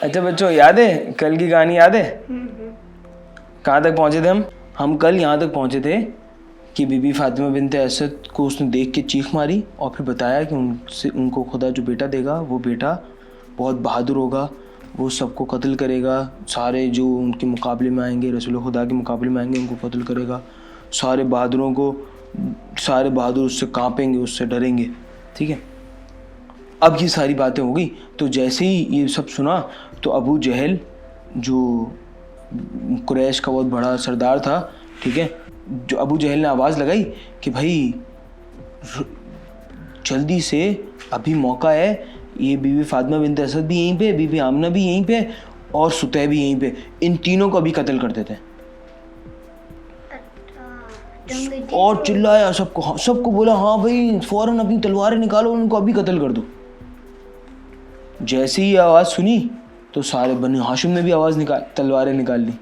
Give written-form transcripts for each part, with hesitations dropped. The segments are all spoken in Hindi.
अच्छा बच्चों, याद है कल की कहानी? याद है कहाँ तक पहुँचे थे हम कल यहाँ तक पहुँचे थे कि बीबी फातिमा बिनते असद को उसने देख के चीख मारी और फिर बताया कि उनको खुदा जो बेटा देगा वो बेटा बहुत बहादुर होगा, वो सबको कत्ल करेगा, सारे जो उनके मुकाबले में आएंगे, रसूल खुदा के मुकाबले में आएंगे उनको कत्ल करेगा, सारे बहादुर उससे कांपेंगे, उससे डरेंगे। ठीक है, अब ये सारी बातें हो गई। तो जैसे ही ये सब सुना तो अबू जहल जो कुरैश का बहुत बड़ा सरदार था, ठीक है, जो अबू जहल ने आवाज़ लगाई कि भाई जल्दी से अभी मौका है, ये बीबी फातिमा बिनते असद भी यहीं पे, बीबी आमना भी यहीं पे और सुतै भी यहीं पे, इन तीनों को अभी कत्ल कर देते हैं। और चिल्लाया सबको बोला हाँ भाई फौरन अपनी तलवारें निकालो, उनको अभी कत्ल कर दो। जैसे ही आवाज़ सुनी तो सारे बनी हाशिम ने भी तलवारें निकाल ली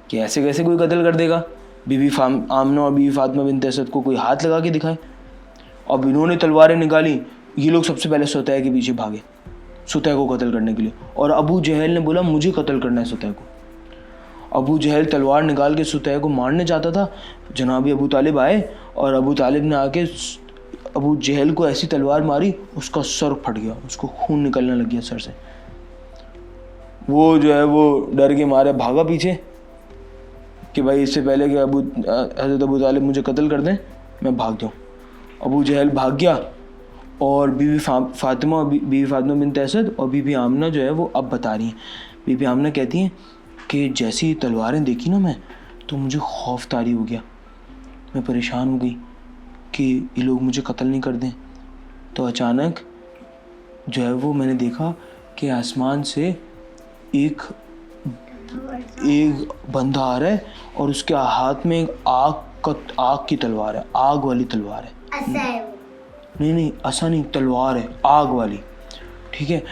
कि ऐसे कैसे कोई कत्ल कर देगा, बीबी आमना और बीबी फातिमा बिनते असद को कोई हाथ लगा के दिखाए। अब इन्होंने तलवारें निकाली, ये लोग सबसे पहले सुतै के पीछे भागे सुतै को कत्ल करने के लिए, और अबू जहल ने बोला मुझे कत्ल करना है सुतै को। अबू जहल तलवार निकाल के सुतै को मारने चाहता था, जनाब अबू तालिब आए और अबू तालिब ने आके अबू जहल को ऐसी तलवार मारी, उसका सर फट गया, उसको खून निकलने लग गया सर से। वो जो है वो डर के मारे भागा पीछे कि भाई इससे पहले कि हज़रत अबू तालिब मुझे कत्ल कर दें मैं भाग जाऊँ। अबू जहल भाग गया और बीबी फातिमा बिनते असद और बीबी आमना जो है वो अब बता रही हैं। बीबी आमना कहती हैं कि जैसी तलवारें देखी ना मैं, तो मुझे खौफ तारी हो गया, मैं परेशान हो गई कि ये लोग मुझे कत्ल नहीं कर दें। तो अचानक जो है वो मैंने देखा कि आसमान से एक बंदा आ रहा है और उसके हाथ में आग की तलवार है, आग वाली तलवार है। नहीं ऐसा नहीं, तलवार है आग वाली, ठीक है।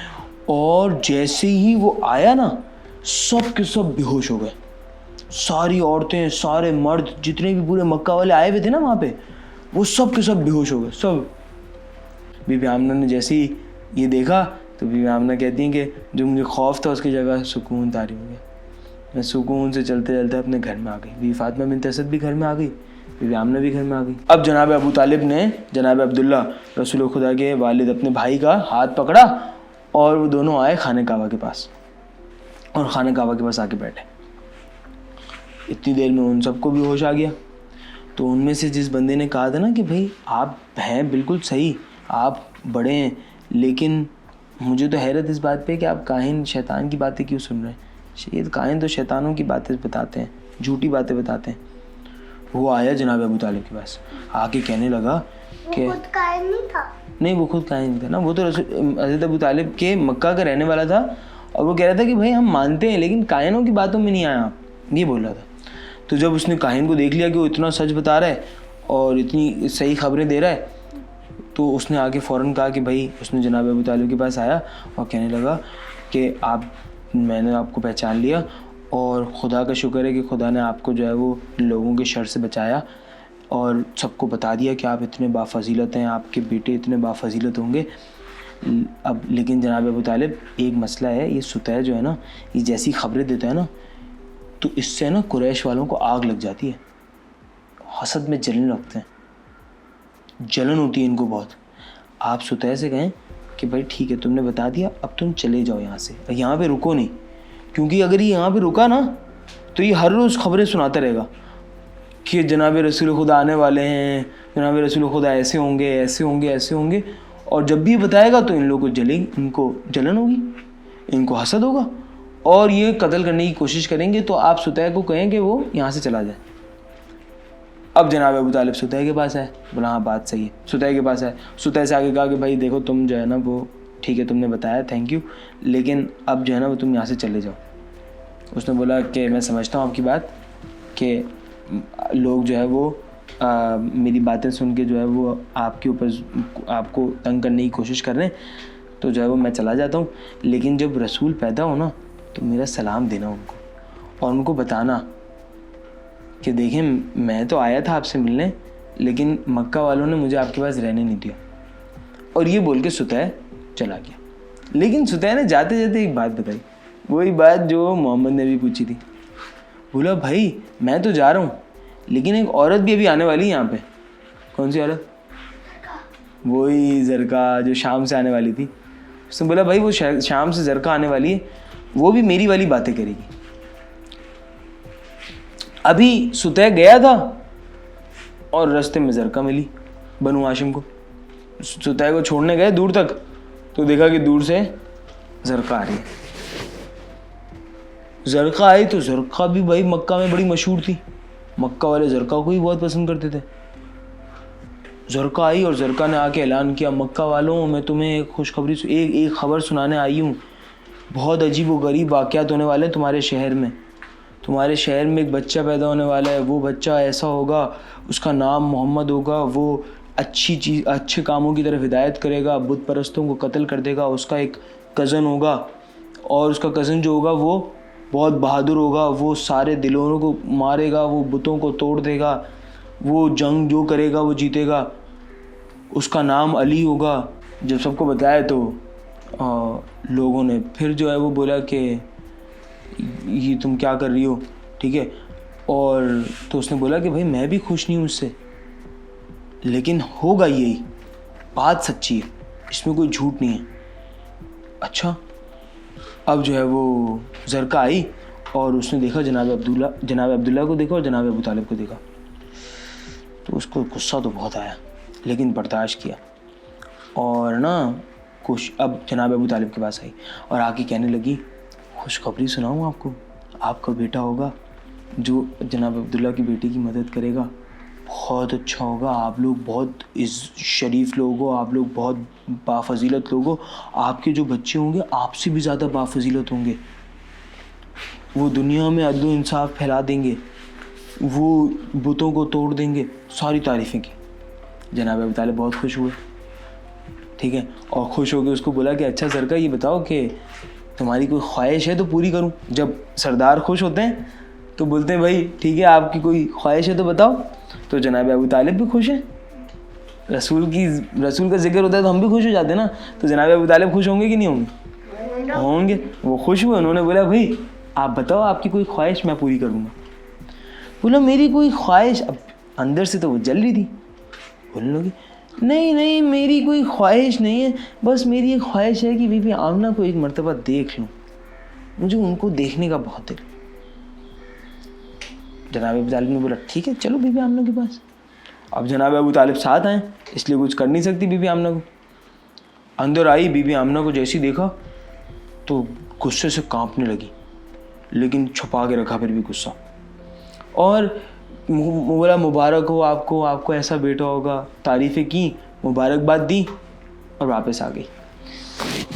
और जैसे ही वो आया ना, सब के सब बेहोश हो गए, सारी औरतें, सारे मर्द, जितने भी पूरे मक्का वाले आए हुए थे ना वहाँ पे, वो सब के सब बेहोश हो गए सब। बीबी आमना ने जैसे ही ये देखा तो बीबी आमना कहती हैं कि जो मुझे खौफ था उसकी जगह सुकून तारी हो गया, मैं सुकून से चलते चलते अपने घर में आ गई। बीबी फातिमा बिनते असद भी घर में आ गई, बीबी आमना भी घर में आ गई। अब जनाब अबू तालिब ने जनाब अब्दुल्ला रसूल खुदा के वालिद अपने भाई का हाथ पकड़ा और वो दोनों आए खाने काबा के पास और खाने काबा के पास आके बैठे। इतनी देर में उन सबको भी होश आ गया। तो उनमें से जिस बंदे ने कहा था ना कि भाई आप हैं बिल्कुल सही, आप बड़े हैं, लेकिन मुझे तो हैरत इस बात पे कि आप काहिन शैतान की बातें क्यों सुन रहे हैं। शायद काहिन तो शैतानों की बातें बताते हैं, झूठी बातें बताते हैं। वो आया जनाब अबू तालिब के पास, आके कहने लगा कि वो खुद काहिन नहीं था। नहीं, वो खुद काहिन नहीं था ना, वो तो हज़रत अबू तालिब के मक्का का रहने वाला था और वो कह रहा था कि भाई हम मानते हैं लेकिन काहिनों की बातों में नहीं आया आप, ये बोल रहा था। तो जब उसने काहिन को देख लिया कि वो इतना सच बता रहा है और इतनी सही खबरें दे रहा है, तो उसने आके फ़ौरन कहा कि भाई, उसने जनाब अबू तालिब के पास आया और कहने लगा कि मैंने आपको पहचान लिया और खुदा का शुक्र है कि खुदा ने आपको जो है वो लोगों के शर से बचाया और सबको बता दिया कि आप इतने बाफजीलत हैं, आपके बेटे इतने बाफजीलत होंगे। अब लेकिन जनाब अबू तालिब, एक मसला है, ये सुतै जो है ना, ये जैसी खबरें देता है ना, तो इससे ना कुरैश वालों को आग लग जाती है, हसद में जलन लगते हैं, जलन होती है इनको बहुत। आप सुतै से कहें कि भाई ठीक है तुमने बता दिया, अब तुम चले जाओ यहाँ से, यहाँ पे रुको नहीं, क्योंकि अगर ये यहाँ पे रुका ना तो ये हर रोज़ खबरें सुनाता रहेगा कि जनाब रसूल खुदा आने वाले हैं, जनाब रसूल खुदा ऐसे होंगे ऐसे होंगे ऐसे होंगे, और जब भी बताएगा तो इन लोगों को इनको जलन होगी, इनको हसद होगा और ये कत्ल करने की कोशिश करेंगे। तो आप सुतै को कहें कि वो यहाँ से चला जाए। अब जनाब अबू तालिब सुतै के पास आए, बोला हाँ बात सही है। सुतै के पास आए, सुतै से आगे कहा कि भाई देखो तुम जो है ना वो ठीक है तुमने बताया, थैंक यू, लेकिन अब जो है ना वो तुम यहाँ से चले जाओ। उसने बोला कि मैं समझता हूँ आपकी बात कि लोग जो है वो मेरी बातें सुन के जो है वो आपके ऊपर आपको तंग करने की कोशिश कर रहे हैं, तो जो है वो मैं चला जाता हूँ, लेकिन जब रसूल पैदा हो ना तो मेरा सलाम देना उनको और उनको बताना कि देखें मैं तो आया था आपसे मिलने, लेकिन मक्का वालों ने मुझे आपके पास रहने नहीं दिया। और ये बोल के सुतै चला गया। लेकिन सुतै ने जाते जाते एक बात बताई, वही बात जो मोहम्मद ने भी पूछी थी। बोला भाई मैं तो जा रहा हूँ, लेकिन एक औरत भी अभी आने वाली है यहाँ पे। कौन सी औरत? वही ज़रका जो शाम से आने वाली थी। उसने बोला भाई वो शाम से ज़रका आने वाली है, वो भी मेरी वाली बातें करेगी। अभी सुतह गया था और रास्ते में ज़रका मिली बनु हाशिम को। सुतह को छोड़ने गए दूर तक, तो देखा कि दूर से ज़रका आ रही है। ज़रका आई तो ज़रका भी भाई मक्का में बड़ी मशहूर थी, मक्का वाले ज़रका को ही बहुत पसंद करते थे। ज़रका आई और ज़रका ने आके ऐलान किया, मक्का वालों मैं तुम्हें एक खुशखबरी एक खबर सुनाने आई हूँ। बहुत अजीब व गरीब वाक़यात होने वाले हैं तुम्हारे शहर में। तुम्हारे शहर में एक बच्चा पैदा होने वाला है, वो बच्चा ऐसा होगा, उसका नाम मोहम्मद होगा, वो अच्छे कामों की तरफ हिदायत करेगा, बुत परस्तों को कत्ल कर देगा। उसका एक कज़न होगा और उसका कज़न जो होगा वो बहुत बहादुर होगा, वो सारे दिलों को मारेगा, वो बुतों को तोड़ देगा, वो जंग जो करेगा वो जीतेगा। उसका नाम अली होगा। जब सबको बताया तो लोगों ने फिर जो है वो बोला कि ये तुम क्या कर रही हो, ठीक है। और तो उसने बोला कि भाई मैं भी खुश नहीं हूँ उससे, लेकिन होगा यही, बात सच्ची है, इसमें कोई झूठ नहीं है। अच्छा, अब जो है वो ज़रका आई और उसने देखा जनाब अब्दुल्ला को देखा और जनाब अबू तालिब को देखा, तो उसको गुस्सा तो बहुत आया, लेकिन बर्दाश्त किया। और ना अब जनाब अबू तालिब के पास आई और आके कहने लगी, खुशखबरी सुनाऊँ आपको, आपका बेटा होगा जो जनाब अब्दुल्ला की बेटी की मदद करेगा, बहुत अच्छा होगा। आप लोग बहुत शरीफ लोग हो, आप लोग बहुत बाफजीलत लोग हो, आपके जो बच्चे होंगे आपसे भी ज़्यादा बाफजीलत होंगे, वो दुनिया में अदल व इंसाफ फैला देंगे, वो बुतों को तोड़ देंगे। सारी तारीफ़ें की। जनाब अबू तालिब बहुत खुश हुए, ठीक है, और खुश होकर उसको बोला कि अच्छा ज़रका ये बताओ कि तुम्हारी कोई ख्वाहिश है तो पूरी करूं। जब सरदार खुश होते हैं तो बोलते हैं भाई ठीक है आपकी कोई ख्वाहिश है तो बताओ। तो जनाब अबू तालिब भी खुश हैं, रसूल का जिक्र होता है तो हम भी खुश हो जाते हैं ना। तो जनाब अबू तालिब खुश होंगे कि नहीं होंगे? होंगे। वो खुश हुए, उन्होंने बोला भाई आप बताओ आपकी कोई ख्वाहिश, मैं पूरी करूँगा। बोला मेरी कोई ख्वाहिश, अब अंदर से तो वो जल रही थी, बोलने लगी नहीं मेरी कोई ख्वाहिश नहीं है, बस मेरी एक ख्वाहिश है कि बीबी आमना को एक मर्तबा देख लूँ, मुझे उनको देखने का बहुत दिल। जनाब अबू तालिब ने बोला ठीक है चलो बीबी आमना के पास। अब जनाब अबू तालिब साथ आए, इसलिए कुछ कर नहीं सकती बीबी आमना को। अंदर आई, बीबी आमना को जैसी देखा तो गुस्से से कांपने लगी, लेकिन छुपा के रखा फिर भी गुस्सा। और बोला मुबारक हो आपको, आपको ऐसा बेटा होगा, तारीफ़ें की, मुबारकबाद दी और वापस आ गई।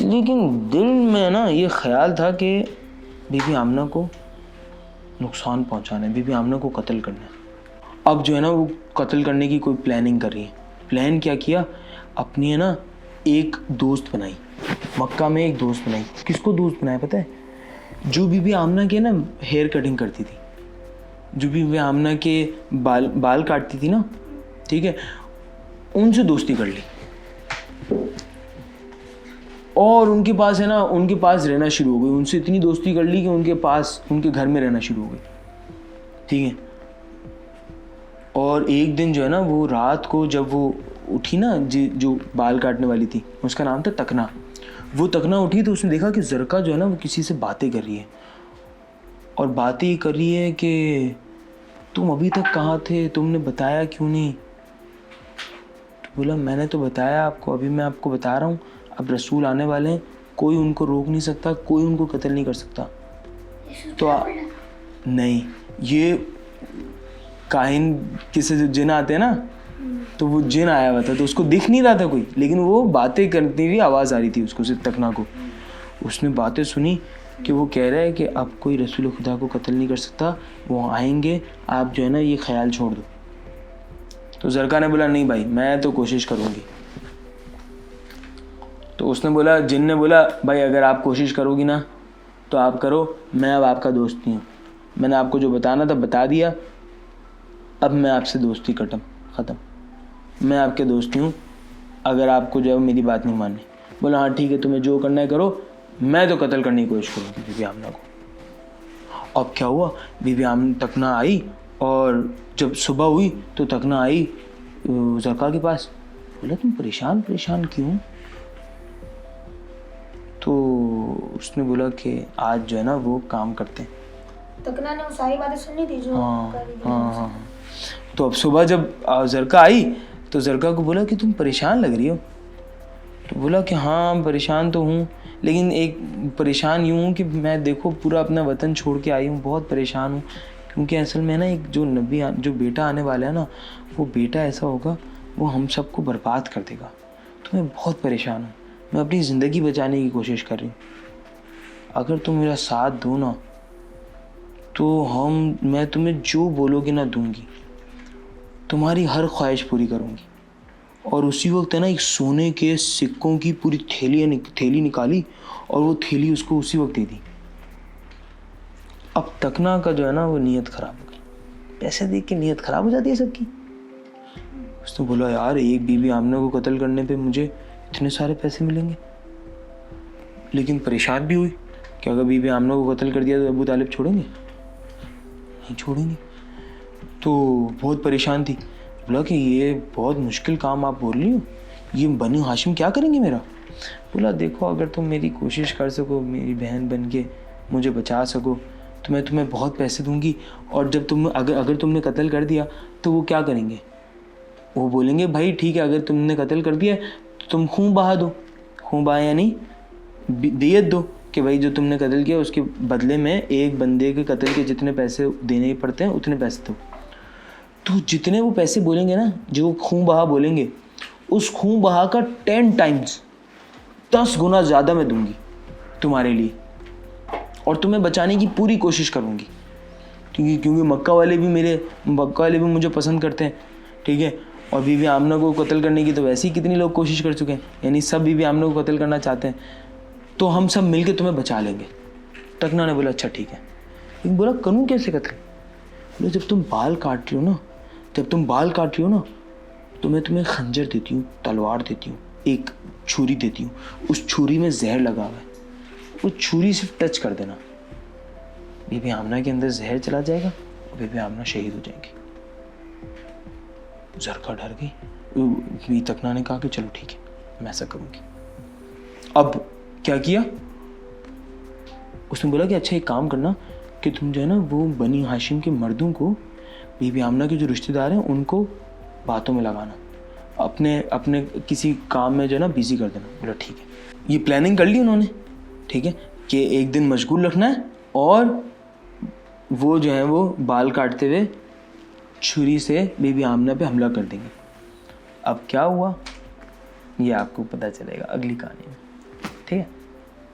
लेकिन दिल में ना ये ख्याल था कि बीबी आमना को नुकसान पहुंचाना है, बीबी आमना को कत्ल करना है। अब जो है ना वो कत्ल करने की कोई प्लानिंग कर रही है। प्लान क्या किया, अपनी है ना एक दोस्त बनाई, मक्का में एक दोस्त बनाई। किसको दोस्त बनाया पता है? जो बीबी आमना के ना हेयर कटिंग करती थी, जो बीबी आमना के बाल काटती थी ना, ठीक है, उनसे दोस्ती कर ली और उनके पास है ना, उनके पास रहना शुरू हो गई। उनसे इतनी दोस्ती कर ली कि उनके पास, उनके घर में रहना शुरू हो गई, ठीक है। और एक दिन जो है ना वो रात को जब वो उठी ना, जो बाल काटने वाली थी, उसका नाम था तकना, वो तकना उठी तो उसने देखा कि ज़रका जो है ना वो किसी से बातें कर रही है और बातें कर रही है कि तुम अभी तक कहाँ थे, तुमने बताया क्यों नहीं? तो बोला मैंने तो बताया आपको, अभी मैं आपको बता रहा हूँ, अब रसूल आने वाले हैं, कोई उनको रोक नहीं सकता, कोई उनको कत्ल नहीं कर सकता। तो नहीं, ये काहिन किसे जो जिन आते हैं ना, तो वो जिन आया हुआ था, तो उसको दिख नहीं रहा था कोई, लेकिन वो बातें करती हुई आवाज़ आ रही थी उसको, सिर्फ तकना को। उसने बातें सुनी कि वो कह रहा है कि अब कोई रसूल खुदा को कत्ल नहीं कर सकता, वो आएंगे, आप जो है ना ये ख्याल छोड़ दो। तो ज़रका ने बोला नहीं भाई मैं तो कोशिश करूँगी। तो उसने बोला, जिन ने बोला भाई अगर आप कोशिश करोगी ना तो आप करो, मैं अब आपका दोस्त नहीं हूँ, मैंने आपको जो बताना था बता दिया, अब मैं आपसे दोस्ती ख़त्म, मैं आपके दोस्त नहीं हूँ, अगर आपको जो है मेरी बात नहीं माननी। बोला हाँ ठीक है, तुम्हें जो करना है करो, मैं तो कत्ल करने की कोशिश करूँगी बीबी आमना को। अब क्या हुआ, बीबी आमना तकना आई और जब सुबह हुई तो तकना आई जरका के पास। बोला तुम परेशान परेशान क्यों? तो उसने बोला कि आज जो है ना वो काम करते हैं। तकना ने वो सारी बातें सुनी थी जो हाँ। तो अब सुबह जब जरका आई तो जरका को बोला कि तुम परेशान लग रही हो। तो बोला कि हाँ परेशान तो हूँ, लेकिन एक परेशान यूँ हूँ कि मैं देखो पूरा अपना वतन छोड़ के आई हूँ, बहुत परेशान हूँ। क्योंकि असल में ना एक जो बेटा आने वाला है ना, वो बेटा ऐसा होगा वो हम सबको बर्बाद कर देगा। तो मैं बहुत परेशान हूँ, मैं अपनी ज़िंदगी बचाने की कोशिश कर रही हूँ। अगर तुम मेरा साथ दो ना तो मैं तुम्हें जो बोलोगे ना दूंगी, तुम्हारी हर ख्वाहिश पूरी करूंगी। और उसी वक्त है ना एक सोने के सिक्कों की पूरी थैली निकाली और वो थैली उसको उसी वक्त दे दी। अब तकना का जो है ना वो नीयत खराब हो गई। पैसे देख के नीयत खराब हो जाती है सबकी। उसने बोला यार एक बीबी आमना को कत्ल करने पे मुझे इतने सारे पैसे मिलेंगे, लेकिन परेशान भी हुई कि अगर बीबी आमना को कत्ल कर दिया तो अबू तालिब छोड़ेंगे? नहीं छोड़ेंगे। तो बहुत परेशान थी। बोला कि ये बहुत मुश्किल काम आप बोल रही हो, ये बनी हाशिम क्या करेंगे मेरा? बोला देखो अगर तुम मेरी कोशिश कर सको, मेरी बहन बन के मुझे बचा सको, तो मैं तुम्हें बहुत पैसे दूंगी। और जब अगर तुमने कत्ल कर दिया तो वो क्या करेंगे? वो बोलेंगे भाई ठीक है अगर तुमने कत्ल कर दिया तो तुम खून बहा दो, खून बहा यानी दियत दो कि भाई जो तुमने कत्ल किया उसके बदले में एक बंदे के कत्ल के जितने पैसे देने पड़ते हैं उतने पैसे दो। तो जितने वो पैसे बोलेंगे ना, जो खून बहा बोलेंगे, उस खून बहा का 10 टाइम्स 10 गुना ज़्यादा मैं दूंगी तुम्हारे लिए, और तुम्हें बचाने की पूरी कोशिश करूंगी। क्योंकि मक्का वाले भी मुझे पसंद करते हैं, ठीक है। और बीबी आमना को कत्ल करने की तो वैसे ही कितनी लोग कोशिश कर चुके हैं, यानी सब बीबी आमना को कत्ल करना चाहते हैं, तो हम सब मिलके तुम्हें बचा लेंगे। तकना ने बोला अच्छा ठीक है। लेकिन बोला करूँ कैसे कत्ल? बोले जब तुम बाल काट रही हो ना तो मैं तुम्हें खंजर देती हूँ, तलवार देती हूँ, एक छुरी देती हूँ, उस छुरी में जहर लगा हुआ है, वो छुरी सिर्फ टच कर देना, बीबी आमना के अंदर जहर चला जाएगा और बीबी आमना शहीद हो जाएंगी। जरका डर गई। तकना ने कहा कि चलो ठीक है मैं ऐसा करूँगी। अब क्या किया, उसने बोला कि अच्छा एक काम करना कि तुम जो है ना वो बनी हाशिम के मर्दों को, बीबी आमना के जो रिश्तेदार हैं उनको बातों में लगाना, अपने किसी काम में जो है ना बिजी कर देना। बोला ठीक है। ये प्लानिंग कर ली उन्होंने, ठीक है, कि एक दिन मशगूल रखना है और वो जो है वो बाल काटते हुए छुरी से बीबी आमना पे हमला कर देंगे। अब क्या हुआ ये आपको पता चलेगा अगली कहानी में, ठीक है।